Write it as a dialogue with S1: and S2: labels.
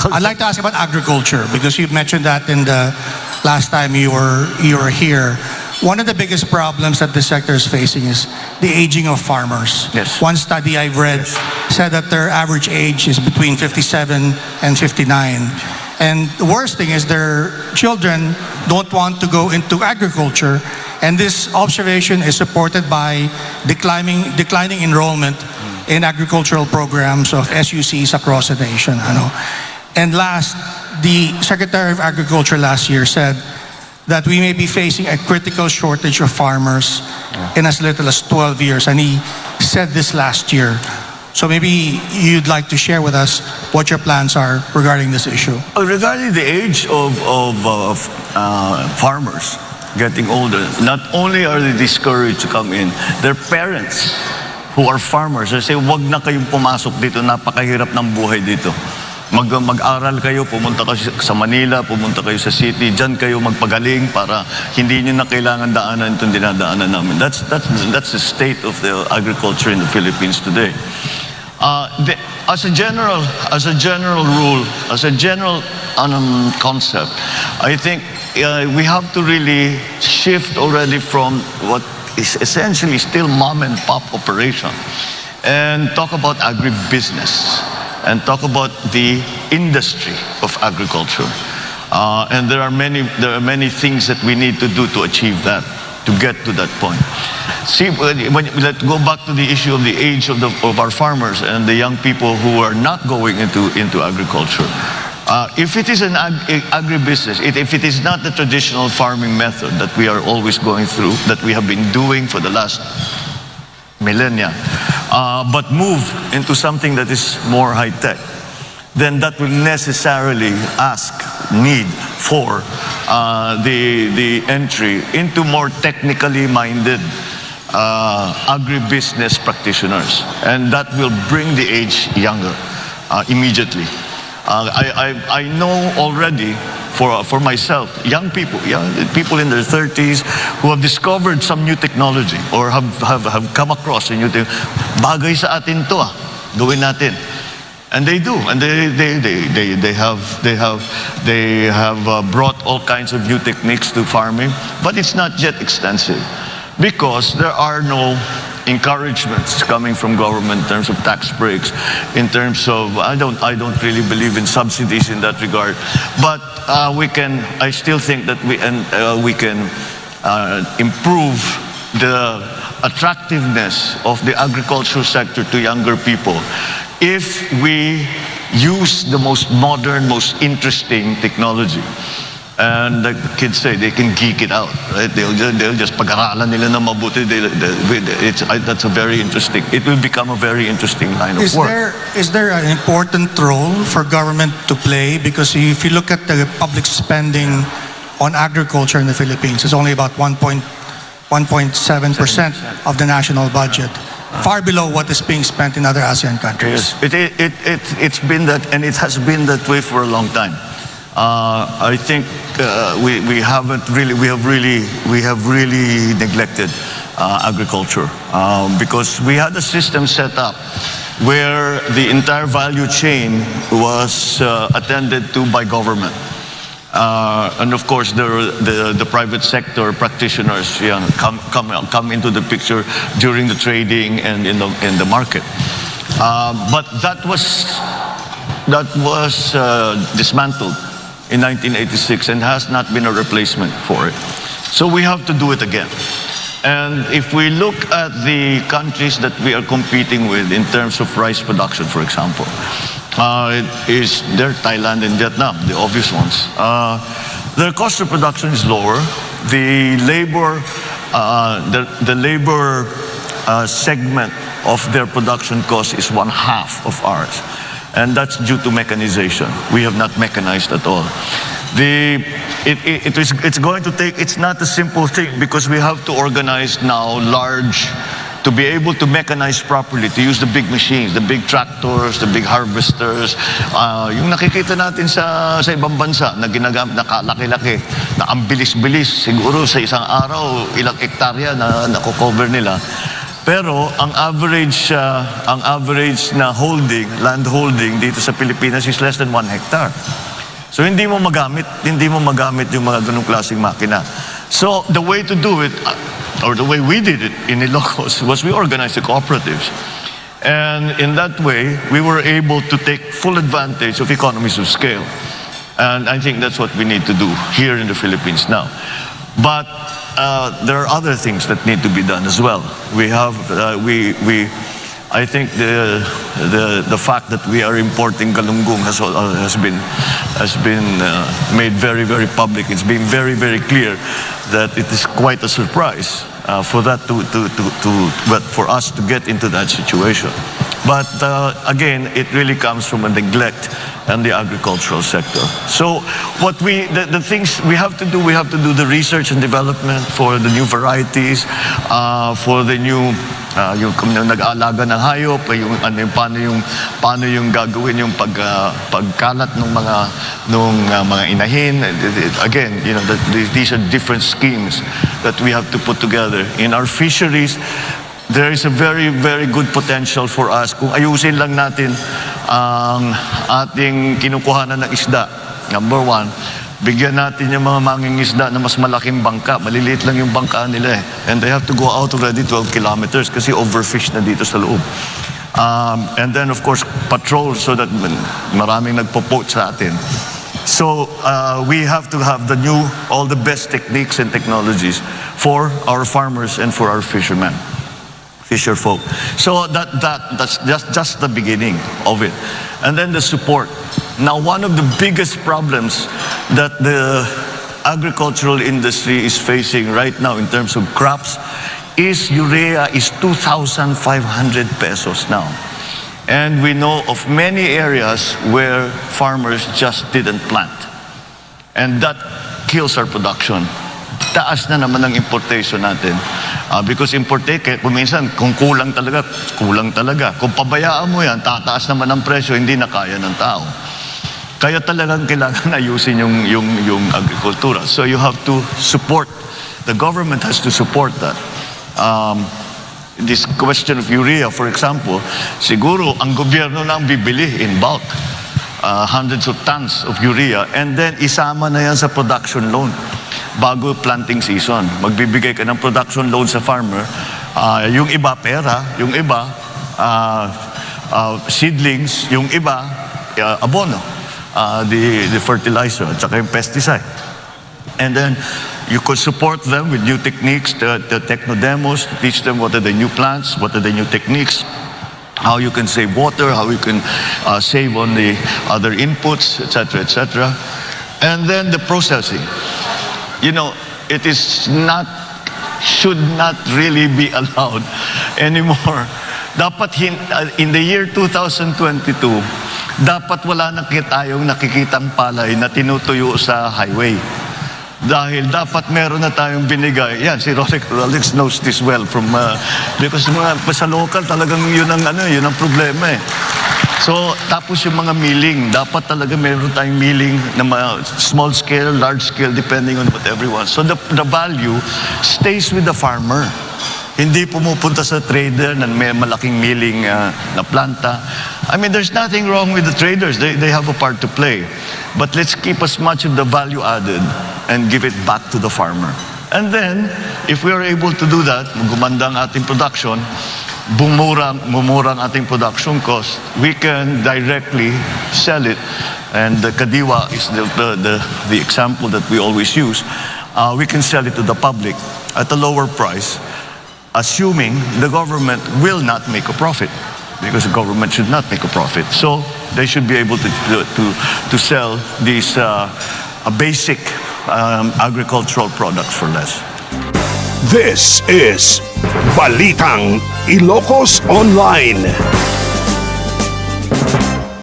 S1: I'd like to ask about agriculture because you mentioned that in the last time you were here. One of the biggest problems that the sector is facing is the aging of farmers.
S2: Yes.
S1: One study I've read said that their average age is between 57 and 59. And the worst thing is their children don't want to go into agriculture. And this observation is supported by declining enrollment in agricultural programs of SUCs across the nation. And last, the Secretary of Agriculture last year said that we may be facing a critical shortage of farmers in as little as 12 years. And he said this last year. So maybe you'd like to share with us what your plans are regarding this issue.
S2: Regarding the age of farmers getting older, not only are they discouraged to come in, their parents who are farmers, they say, wag na kayong pumasok dito, napakahirap ng buhay dito. Mag-aral kayo, pumunta kayo sa Manila, pumunta kayo sa city, dyan kayo magpagaling para hindi nyo na kailangan daanan itong dinadaanan namin. That's the state of the agriculture in the Philippines today. As a general rule, as a general concept, I think we have to really shift already from what is essentially still mom and pop operation and talk about agribusiness and talk about the industry of agriculture. And there are many things that we need to do to achieve that, to get to that point. See, let's go back to the issue of the age of our farmers and the young people who are not going into agriculture. If it is an agribusiness, if it is not the traditional farming method that we are always going through, that we have been doing for the last millennia, but move into something that is more high-tech, then that will necessarily need for the entry into more technically minded agribusiness practitioners. And that will bring the age younger immediately. I know already for myself, young people in their 30s who have discovered some new technology or have come across a new thing. Bagay sa atin to, gawin natin. And they do, and they have brought all kinds of new techniques to farming, but it's not yet extensive because there are no encouragements coming from government in terms of tax breaks, in terms of I don't really believe in subsidies in that regard, but I still think that we can improve the attractiveness of the agricultural sector to younger people if we use the most modern, most interesting technology. And like the kids say, they can geek it out, right? They'll just pag-aralan nila na mabuti. That's a very interesting. It will become a very interesting line of work.
S1: Is there an important role for government to play? Because if you look at the public spending on agriculture in the Philippines, it's only about 1.7% of the national budget, far below what is being spent in other ASEAN countries.
S2: Yes, it's been that, and it has been that way for a long time. I think we have really neglected agriculture because we had a system set up where the entire value chain was attended to by government. And of course, the private sector practitioners come into the picture during the trading and in the market. But that was dismantled in 1986 and has not been a replacement for it. So we have to do it again. And if we look at the countries that we are competing with in terms of rice production, for example, they're Thailand and Vietnam, the obvious ones. Their cost of production is lower. The labor segment of their production cost is 1/2 of ours. And that's due to mechanization. We have not mechanized at all. It's going to take, it's not a simple thing because we have to organize now to be able to mechanize properly, to use the big machines, the big tractors, the big harvesters. Yung nakikita natin sa ibang bansa na ginagamit, nakalaki-laki, na ang bilis-bilis, siguro sa isang araw, ilang hektarya na nakocover nila. Pero ang average na land holding dito sa Pilipinas is less than 1 hectare. So hindi mo magamit yung mga ganung klaseng makina. So the way to do it, or the way we did it in Ilocos, was we organized the cooperatives. And in that way, we were able to take full advantage of economies of scale. And I think that's what we need to do here in the Philippines now. But there are other things that need to be done as well. I think the fact that we are importing galunggong has been made very, very public. It's been very, very clear that it is quite a surprise for us to get into that situation. But again, it really comes from a neglect in the agricultural sector. So the things we have to do the research and development for the new varieties, for the new yung nag-aalaga ng hayop, paano yung gagawin yung pagkalat ng mga inahin. Again, these are different schemes that we have to put together. In our fisheries, there is a very, very good potential for us kung ayusin lang natin ang ating kinukuhanan ng isda. Number one, bigyan natin yung mga mangingisda na mas malaking bangka. Maliliit lang yung bangka nila eh. And they have to go out already 12 kilometers kasi overfish na dito sa loob. And then of course, patrol so that maraming nagpo-poach sa atin. So we have to have all the best techniques and technologies for our farmers and for our fisher folk. So that's just the beginning of it. And then the support. Now, one of the biggest problems that the agricultural industry is facing right now in terms of crops is urea is 2,500 pesos now. And we know of many areas where farmers just didn't plant. And that kills our production. Taas na naman ang importation natin. Because kung minsan, kung kulang talaga. Kung pabayaan mo yan, tataas naman ang presyo, hindi na kaya ng tao. Kaya talagang kailangan ayusin yung agrikultura. So you have to support, the government has to support that. This question of urea, for example, siguro ang gobyerno na ang bibili in bulk. Hundreds of tons of urea, and then isama na yan sa production loan bago planting season. Magbibigay ka ng production loan sa farmer. Yung iba pera, yung iba seedlings, yung iba abono, the fertilizer at saka yung pesticide. And then you could support them with new techniques, the techno demos, to teach them what are the new plants, what are the new techniques, how you can save water, how you can save on the other inputs, etc., etc. And then the processing. It should not really be allowed anymore. Dapat in the year 2022, dapat wala na tayong nakikitang palay na tinutuyo sa highway. Dahil dapat meron na tayong binigay. Yan, si Rolex knows this well because sa local talagang yun ang problema eh. So, tapos yung mga milling, dapat talaga meron tayong milling na small scale, large scale, depending on what everyone. So the value stays with the farmer. Hindi pumupunta sa trader na may malaking milling na planta. I mean, there's nothing wrong with the traders. They have a part to play. But let's keep as much of the value added and give it back to the farmer. And then, if we are able to do that, gumanda ang ating production, bumura ang ating production cost, we can directly sell it. And the kadiwa is the example that we always use. We can sell it to the public at a lower price, assuming the government will not make a profit, because the government should not make a profit. So they should be able to sell these basic agricultural products for less.
S3: This is Balitang Ilocos Online.